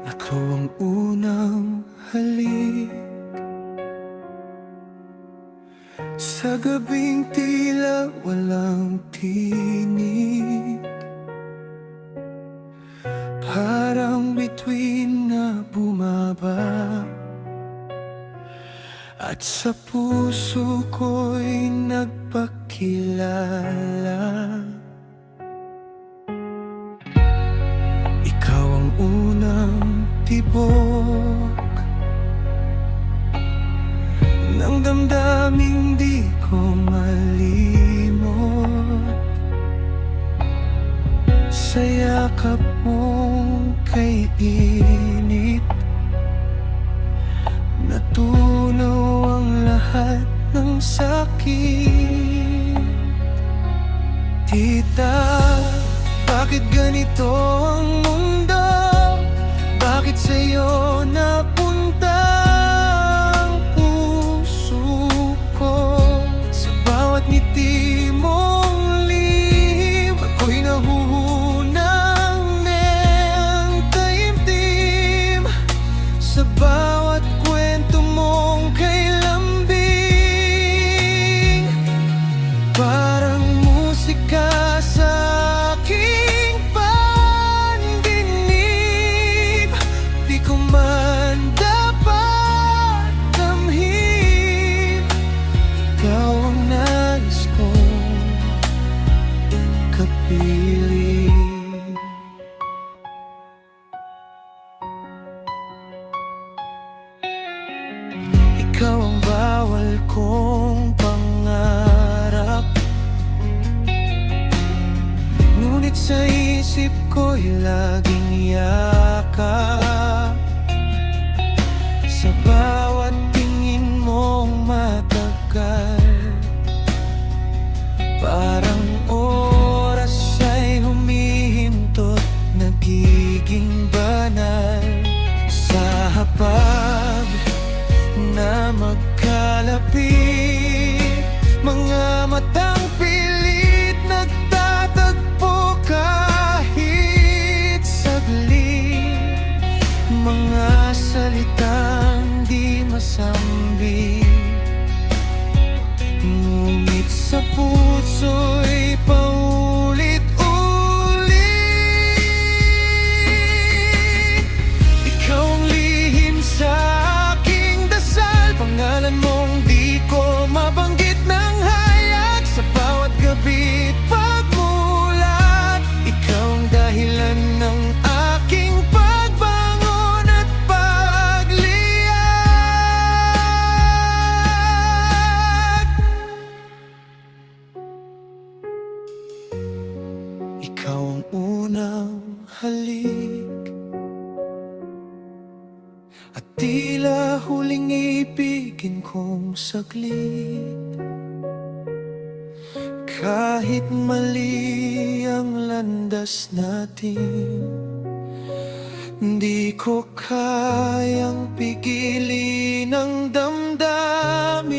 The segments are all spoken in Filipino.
Ikaw ang unang halik sa gabing tila walang tinig. Parang bituin na bumaba at sa puso ko'y nagpakilala. Ikaw ang unang tibok ng damdaming di ko malimot. Sa yakap mong kay init, natunaw ang lahat ng sakit. Tita, bakit ganito ang mundo? Bakit sa'yo napunta ang puso ko? Sa bawat ngiti mong lihim, ako'y nahuhunang ng taimtim. Sa bawat kwento mong kay lambing, parang musika sa aking pandinig. Di ko man dapat damhin, ikaw ang nais kong kapiling. Ikaw ang bawal kong pangarap, ngunit sa isip ko'y laging yakap. Sa bawat tingin mong matagal, parang oras ay humihintot, nagiging banal. Sa hapag na magkalapit, mga matang pilit nagtatagpo kahit saglit. Mga salitang di masambi, ngunit sa puso'y paulit-ulit. Ikaw ang lihim sa aking dasal, pangalan mong di ko mabanggit ng hayag. Sa bawat gabi't pagmulat, ikaw ang dahilan ng aking pagbangon at pagliyab. Ikaw ang unang halik at tila huling ibigin kong saglit. Kahit mali ang landas natin, di ko kayang pigilin ang damdamin.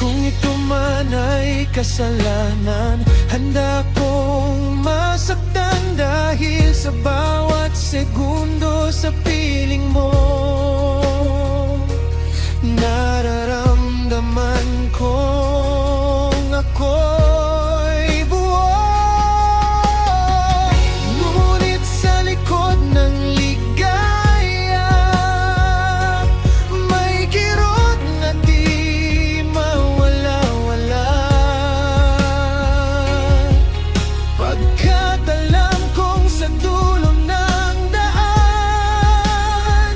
Kung ito man ay kasalanan, handa kong masaktan dahil sa bawat segundo sa piling mo. Nararamdaman kong ako'y buo, ngunit sa likod ng ligaya may kirot na di mawala-wala. Pagkat alam kong sa dulo ng daan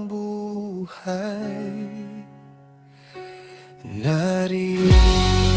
buhay. Naririnig